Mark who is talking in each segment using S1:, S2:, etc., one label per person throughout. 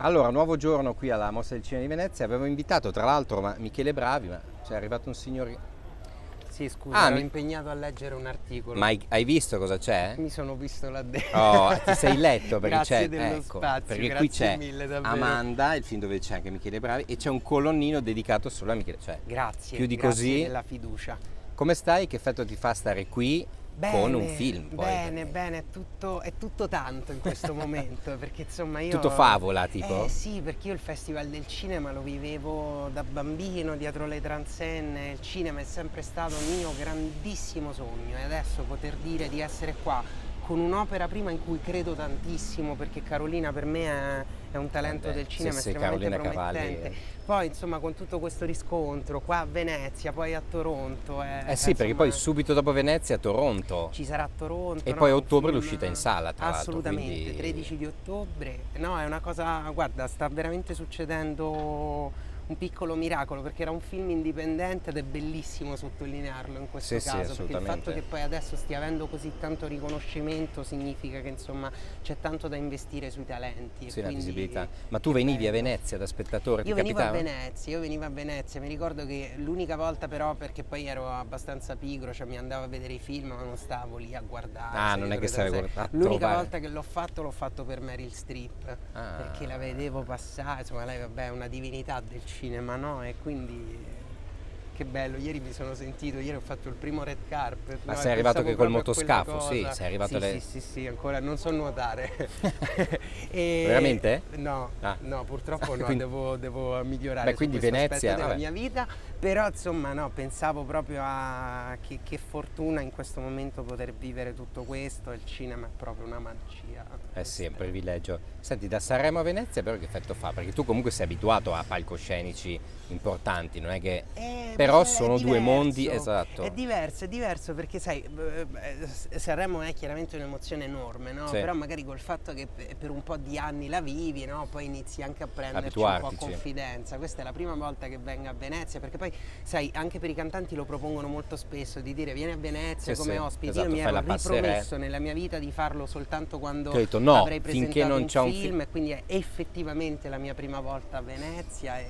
S1: Allora, nuovo giorno qui alla Mostra del Cinema di Venezia. Avevo invitato tra l'altro Michele Bravi, ma c'è arrivato un signore.
S2: Sì, scusa,
S1: Ah,
S2: ero impegnato a leggere un articolo.
S1: ma hai visto cosa c'è?
S2: Mi sono visto là dentro.
S1: Oh, ti sei letto perché
S2: Grazie
S1: c'è,
S2: dello
S1: ecco,
S2: spazio,
S1: perché qui
S2: grazie
S1: c'è
S2: mille davvero.
S1: Amanda, il film dove c'è anche Michele Bravi, e c'è un colonnino dedicato solo a Michele, cioè
S2: Grazie,
S1: più di
S2: grazie
S1: così.
S2: della fiducia.
S1: Come stai? Che effetto ti fa stare qui con un
S2: Bene,
S1: film poi?
S2: bene, bene, è tutto tanto in questo momento, perché insomma io...
S1: Tutto favola, tipo?
S2: Sì, perché io il Festival del Cinema lo vivevo da bambino dietro le transenne, il cinema è sempre stato un mio grandissimo sogno e adesso poter dire di essere qua con un'opera prima in cui credo tantissimo, perché Carolina per me è un talento del
S1: Sì,
S2: cinema
S1: sì,
S2: estremamente
S1: Carolina
S2: promettente.
S1: Cavalli.
S2: Poi insomma con tutto questo riscontro qua a Venezia, poi a Toronto,
S1: Eh sì, perché poi
S2: insomma
S1: subito dopo Venezia Toronto.
S2: ci sarà a Toronto,
S1: E poi a
S2: no? Un
S1: ottobre
S2: film
S1: l'uscita in sala, tra l'altro,
S2: assolutamente,
S1: quindi
S2: 13 di ottobre. No, è una cosa, guarda, sta veramente succedendo un piccolo miracolo perché era un film indipendente ed è bellissimo sottolinearlo in questo
S1: sì, sì,
S2: caso, perché il fatto che
S1: assolutamente.
S2: poi adesso stia avendo così tanto riconoscimento significa che insomma c'è tanto da investire sui talenti e
S1: Sì, la
S2: quindi
S1: visibilità. Ma tu
S2: che
S1: venivi a
S2: bello.
S1: Venezia da spettatore, ti
S2: Io venivo a
S1: capitava?
S2: Venezia, mi ricordo che l'unica volta però, perché poi ero abbastanza pigro, cioè mi andavo a vedere i film ma non stavo lì a guardare,
S1: Ah,
S2: sai,
S1: non è
S2: dietro
S1: che
S2: le
S1: stavi
S2: trasette.
S1: a
S2: L'unica
S1: trovare.
S2: volta che l'ho fatto per Meryl Streep, perché la
S1: Ah.
S2: vedevo passare, insomma lei vabbè è una divinità del cinema, no? E quindi che bello, ieri mi sono sentito, ieri ho fatto il primo red carpet,
S1: Ma
S2: no? E
S1: sei arrivato
S2: pensavo
S1: che col
S2: proprio a quella
S1: motoscafo? Sì,
S2: cosa.
S1: sei arrivato
S2: Sì, sì,
S1: alle.
S2: sì, sì, ancora non so nuotare. E
S1: Veramente?
S2: no,
S1: Ah.
S2: no, purtroppo no,
S1: Quindi.
S2: devo
S1: Beh,
S2: migliorare su
S1: quindi
S2: questo aspetto
S1: Venezia,
S2: della
S1: vabbè.
S2: mia vita, però insomma no, pensavo proprio a che fortuna in questo momento poter vivere tutto questo, il cinema è proprio una magia
S1: Eh sì, è un
S2: estrema.
S1: privilegio. Senti, da Sanremo a Venezia però che effetto fa? Perché tu comunque sei abituato a palcoscenici importanti, non è che. Però
S2: Beh,
S1: sono due mondi, esatto.
S2: è diverso perché sai, Sanremo è chiaramente un'emozione enorme, no?
S1: Sì,
S2: Però magari col fatto che per un po' di anni la vivi, no? Poi inizi anche a prenderci un po'
S1: abituartici.
S2: confidenza. Questa è la prima volta che vengo a Venezia, perché poi, sai, anche per i cantanti lo propongono molto spesso, di dire vieni a Venezia
S1: Sì,
S2: come
S1: sì,
S2: ospite. Io
S1: esatto,
S2: mi
S1: fai
S2: ero
S1: la passerella.
S2: ripromesso nella mia vita di farlo soltanto
S1: Ti ho
S2: quando
S1: detto no,
S2: avrei
S1: finché
S2: presentato
S1: non
S2: un
S1: c'è un film.
S2: film e quindi è effettivamente la mia prima volta a Venezia e...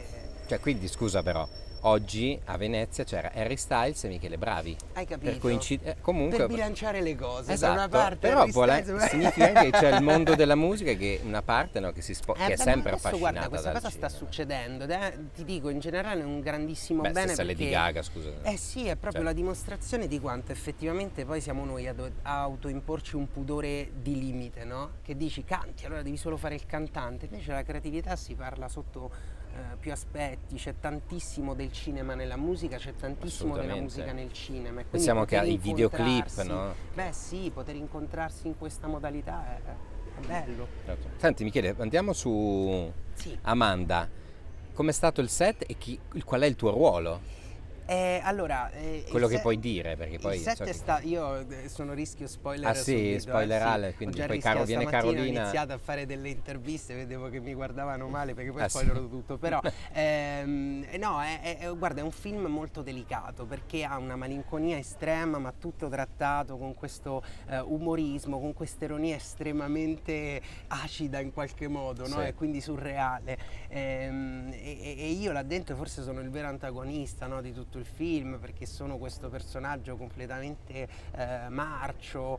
S1: Cioè, quindi scusa però, oggi a Venezia c'era Harry Styles e Michele Bravi.
S2: Hai
S1: Per
S2: capito?
S1: coincidere,
S2: Per
S1: comunque.
S2: bilanciare le cose, da una
S1: Esatto,
S2: parte
S1: però
S2: Harry Styles,
S1: significa anche che c'è il mondo della musica che una parte, no, che è
S2: beh, ma
S1: sempre
S2: adesso guarda,
S1: affascinata
S2: questa
S1: dal
S2: cosa sta
S1: cinema.
S2: succedendo ed è, ti dico, in generale è un grandissimo
S1: Beh,
S2: bene
S1: stessa Lady
S2: perché,
S1: Gaga, scusa.
S2: eh sì, è proprio
S1: Cioè,
S2: la dimostrazione di quanto effettivamente poi siamo noi ad autoimporci un pudore di limite, no? Che dici canti, allora devi solo fare il cantante, invece la creatività si parla sotto più aspetti, c'è tantissimo del cinema nella musica, c'è tantissimo della musica
S1: assolutamente.
S2: nel cinema e quindi
S1: Pensiamo che
S2: poter
S1: ai videoclip,
S2: incontrarsi,
S1: no?
S2: beh sì, poter incontrarsi in questa modalità è bello.
S1: Certo. Senti Michele, andiamo su
S2: Sì.
S1: Amanda. Com'è stato il set e qual è il tuo ruolo?
S2: Allora,
S1: Quello che puoi dire, perché
S2: il
S1: poi so
S2: set è
S1: che.
S2: stato, io sono rischio
S1: Ah
S2: spoiler
S1: sì,
S2: subito, sì,
S1: spoilerale,
S2: ho
S1: quindi
S2: già
S1: poi
S2: rischiato,
S1: Viene
S2: stamattina ho
S1: Carolina.
S2: iniziato a fare delle interviste, vedevo che mi guardavano male perché poi
S1: Ah sì.
S2: spoilerò tutto, però no, guarda, è un film molto delicato perché ha una malinconia estrema, ma tutto trattato con questo umorismo, con questa ironia estremamente acida in qualche modo, no?
S1: Sì.
S2: E quindi surreale. E io là dentro forse sono il vero antagonista, no, di tutto il film perché sono questo personaggio completamente marcio,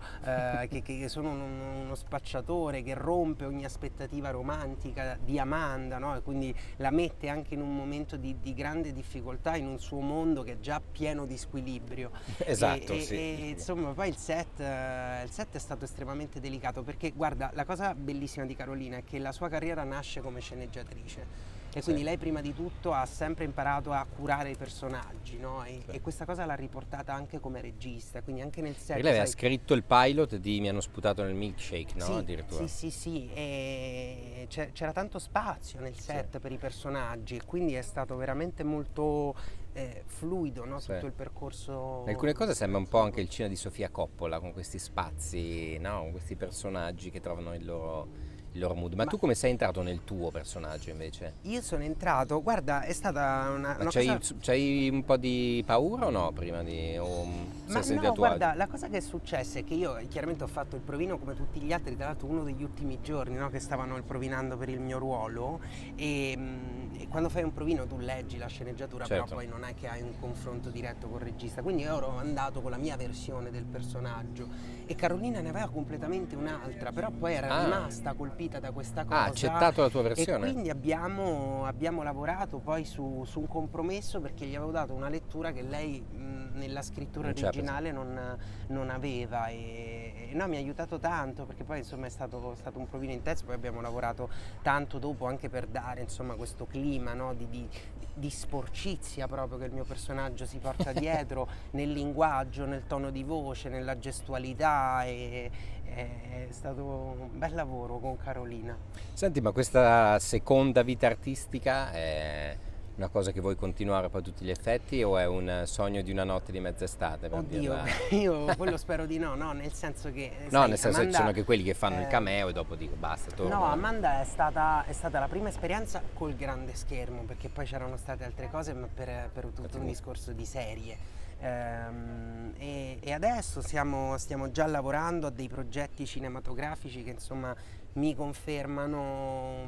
S2: che sono uno spacciatore che rompe ogni aspettativa romantica di Amanda, no? E quindi la mette anche in un momento di grande difficoltà in un suo mondo che è già pieno di squilibrio.
S1: Esatto, sì.
S2: Insomma poi il set è stato estremamente delicato perché guarda, la cosa bellissima di Carolina è che la sua carriera nasce come sceneggiatrice e
S1: Sì.
S2: quindi lei prima di tutto ha sempre imparato a curare i personaggi, no?
S1: Sì.
S2: E questa cosa l'ha riportata anche come regista, quindi anche nel
S1: Perché
S2: set,
S1: lei aveva
S2: sai,
S1: scritto il pilot di Mi hanno sputato nel milkshake, no?
S2: sì,
S1: Addirittura.
S2: sì, sì, sì, e c'era tanto spazio nel
S1: Sì.
S2: set per i personaggi e quindi è stato veramente molto fluido, no?
S1: Sì.
S2: Tutto il percorso
S1: In alcune cose sembra un po' anche
S2: creativo.
S1: il cinema di Sofia Coppola, con questi spazi, no? Con questi personaggi che trovano il loro mood. Ma tu come sei entrato nel tuo personaggio invece?
S2: Io sono entrato, guarda, è stata
S1: Ma
S2: una
S1: c'hai,
S2: cosa...
S1: c'hai un po' di paura o no prima di... o
S2: Ma
S1: sei sentito
S2: no,
S1: a tuo
S2: guarda,
S1: agio?
S2: la cosa che è successa è che io chiaramente ho fatto il provino come tutti gli altri, tra l'altro uno degli ultimi giorni, no, che stavano provinando per il mio ruolo e quando fai un provino tu leggi la sceneggiatura, però
S1: Certo.
S2: poi non è che hai un confronto diretto col regista, quindi io ero andato con la mia versione del personaggio e Carolina ne aveva completamente un'altra, però poi era
S1: Ah,
S2: rimasta colpita da questa
S1: ha
S2: cosa
S1: accettato la tua
S2: e
S1: versione?
S2: quindi abbiamo lavorato poi su un compromesso perché gli avevo dato una lettura che lei nella scrittura
S1: Non ce l'ha presa.
S2: originale non aveva e no, mi ha aiutato tanto perché poi insomma è stato un provino intenso, poi abbiamo lavorato tanto dopo anche per dare insomma questo clima, no, di sporcizia proprio che il mio personaggio si porta dietro nel linguaggio, nel tono di voce, nella gestualità e è stato un bel lavoro con Carolina.
S1: Senti, ma questa seconda vita artistica è una cosa che vuoi continuare poi a tutti gli effetti o è un sogno di una notte di mezz'estate per
S2: Oddio,
S1: dirla?
S2: io quello spero di no, no, nel senso che,
S1: No,
S2: sai,
S1: nel senso che ci
S2: Amanda,
S1: sono anche quelli che fanno il
S2: eh,
S1: cameo e dopo dico basta,
S2: no,
S1: torno.
S2: Amanda è stata la prima esperienza col grande schermo, perché poi c'erano state altre cose, ma per
S1: La
S2: tutto un
S1: TV.
S2: discorso di serie. E adesso stiamo già lavorando a dei progetti cinematografici che insomma mi confermano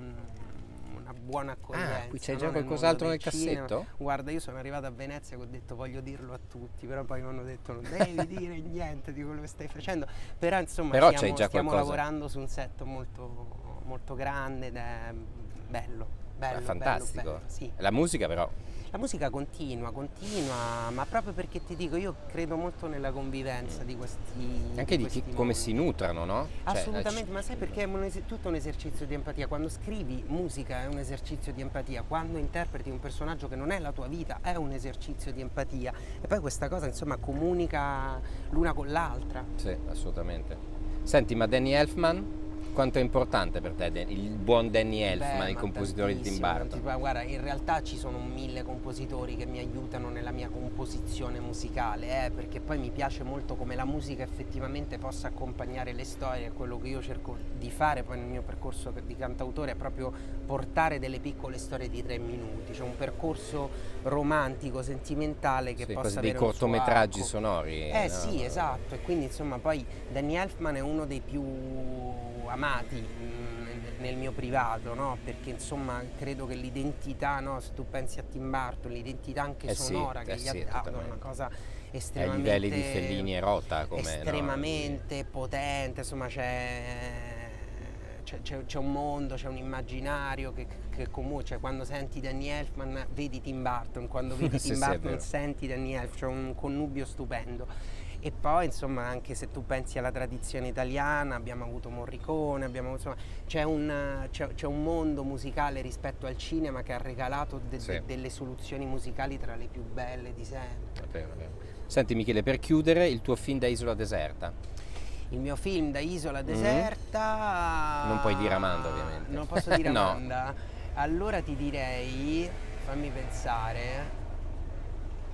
S2: una buona accoglienza.
S1: Qui c'è
S2: no,
S1: già
S2: nel
S1: qualcos'altro
S2: mondo
S1: nel
S2: del cinema.
S1: cassetto?
S2: Guarda, io sono arrivata a Venezia e ho detto voglio dirlo a tutti, però poi mi hanno detto non devi dire niente di quello che stai facendo. Però insomma
S1: Però c'hai già
S2: stiamo
S1: qualcosa.
S2: lavorando su un set molto, molto grande ed è bello,
S1: È
S2: bello,
S1: fantastico.
S2: bello, sì.
S1: La musica però,
S2: La musica continua, ma proprio perché ti dico, io credo molto nella convivenza di
S1: anche di
S2: questi
S1: come
S2: mondi.
S1: si nutrano, no? Cioè,
S2: Assolutamente, ma sai perché è tutto un esercizio di empatia. Quando scrivi musica è un esercizio di empatia, quando interpreti un personaggio che non è la tua vita è un esercizio di empatia. E poi questa cosa insomma comunica l'una con l'altra.
S1: sì, assolutamente. Senti, ma Danny Elfman, quanto è importante per te il buon Danny Elfman,
S2: Beh,
S1: il
S2: ma
S1: compositore di Tim
S2: tantissimo,
S1: Burton?
S2: guarda, in realtà ci sono 1000 compositori che mi aiutano nella mia composizione musicale, perché poi mi piace molto come la musica effettivamente possa accompagnare le storie, quello che io cerco di fare poi nel mio percorso di cantautore è proprio portare delle piccole storie di 3 minuti, cioè un percorso romantico, sentimentale che
S1: Sì,
S2: possa
S1: quasi dei
S2: avere un suo
S1: cortometraggi
S2: arco.
S1: sonori. No?
S2: Sì, esatto, e quindi insomma poi Danny Elfman è uno dei più amati nel mio privato, no? Perché insomma credo che l'identità, no? Se tu pensi a Tim Burton, l'identità anche
S1: Sì,
S2: sonora che gli ha
S1: sì,
S2: dato è una
S1: totalmente.
S2: cosa
S1: Ai
S2: estremamente
S1: livelli di Fellini e Rota, come no?
S2: estremamente potente, insomma c'è un mondo, c'è un immaginario che comunque, cioè, quando senti Danny Elfman vedi Tim Burton, quando vedi
S1: Sì,
S2: Tim
S1: sì, è
S2: Burton
S1: vero.
S2: senti Danny Elfman, c'è un connubio stupendo. E poi insomma anche se tu pensi alla tradizione italiana abbiamo avuto Morricone, insomma, c'è un mondo musicale rispetto al cinema che ha regalato
S1: Sì.
S2: delle soluzioni musicali tra le più belle di sempre.
S1: È vero, è vero. Senti Michele, per chiudere, il tuo film da Isola Deserta.
S2: Il mio film da Isola Deserta...
S1: Non puoi dire Amanda, ovviamente.
S2: Non posso dire
S1: No.
S2: Amanda. Allora ti direi, fammi pensare...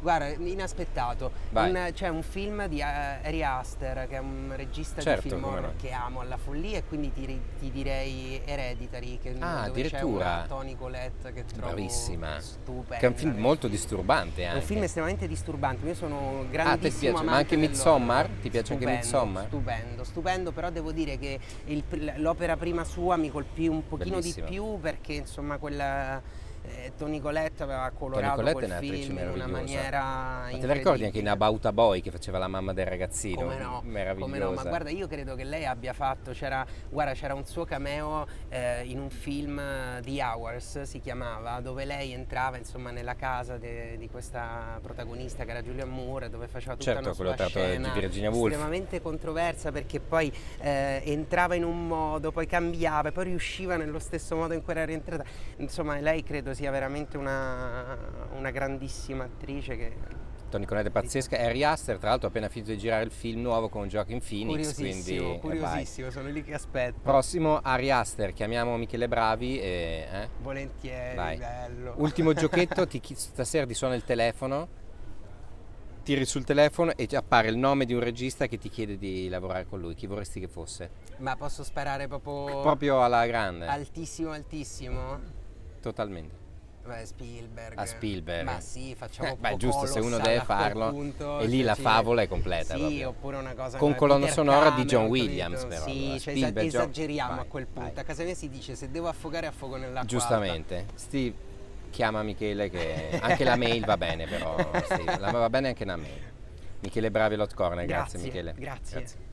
S2: Guarda, inaspettato,
S1: Vai.
S2: c'è un film di Ari Aster che è un regista
S1: Certo,
S2: di film
S1: come
S2: horror
S1: no.
S2: che amo alla follia e quindi ti direi Hereditary, dove c'è
S1: Addirittura.
S2: una Toni Collette che trovo
S1: Bravissima.
S2: stupenda.
S1: Che è un film
S2: nel
S1: molto
S2: film.
S1: disturbante
S2: È
S1: anche.
S2: un film estremamente disturbante, io sono
S1: ti
S2: grandissimo
S1: piace? Ma
S2: amante
S1: anche
S2: dell'horror.
S1: Midsommar? Ti piace anche Midsommar?
S2: Stupendo, però devo dire che l'opera prima sua mi colpì un pochino
S1: Bellissima.
S2: di più perché insomma quella... Toni Collette aveva colorato
S1: Collette è
S2: quel
S1: un'attrice
S2: film in una
S1: meravigliosa.
S2: maniera
S1: Ma te la ricordi anche in
S2: incredibile.
S1: About a Boy che faceva la mamma del ragazzino?
S2: Come no,
S1: Meravigliosa.
S2: ma guarda, io credo che lei abbia fatto, c'era un suo cameo in un film The Hours si chiamava, dove lei entrava insomma nella casa di questa protagonista che era Julianne Moore, dove faceva tutta
S1: Certo,
S2: una
S1: quello
S2: sua
S1: tratto di
S2: scena
S1: Virginia Woolf.
S2: estremamente controversa perché poi entrava in un modo, poi cambiava e poi riusciva nello stesso modo in cui era rientrata. Insomma, lei credo sia veramente una grandissima attrice che...
S1: Toni Collette è pazzesca. Harry Aster, tra l'altro, ha appena finito di girare il film nuovo con Joaquin Phoenix. Quindi,
S2: Curiosissimo, sono lì che aspetto.
S1: Prossimo, Harry Aster, chiamiamo Michele Bravi e...
S2: Volentieri,
S1: Vai.
S2: bello.
S1: Ultimo giochetto, stasera ti suona il telefono, tiri sul telefono e ti appare il nome di un regista che ti chiede di lavorare con lui. Chi vorresti che fosse?
S2: Ma posso sparare proprio
S1: Proprio alla grande.
S2: altissimo, altissimo?
S1: Totalmente.
S2: Beh, Spielberg.
S1: A Spielberg.
S2: Ma sì, facciamo
S1: Beh, giusto, se uno
S2: Colossal
S1: deve
S2: a quel
S1: farlo,
S2: punto,
S1: e lì
S2: cioè
S1: la
S2: ci-
S1: favola è completa.
S2: Sì,
S1: proprio.
S2: oppure una cosa
S1: Con
S2: come
S1: colonna
S2: Peter
S1: sonora di John
S2: Cameron,
S1: Williams,
S2: capito?
S1: però.
S2: Sì,
S1: allora.
S2: cioè
S1: Spielberg,
S2: esageriamo
S1: vai,
S2: a quel punto.
S1: vai.
S2: A casa mia si dice se devo affogare affogo nell'acqua
S1: Giustamente. Steve, chiama Michele che anche la mail va bene, però Steve, va bene anche una mail. Michele Bravi Lot Corner, grazie
S2: Grazie,
S1: Michele.
S2: grazie.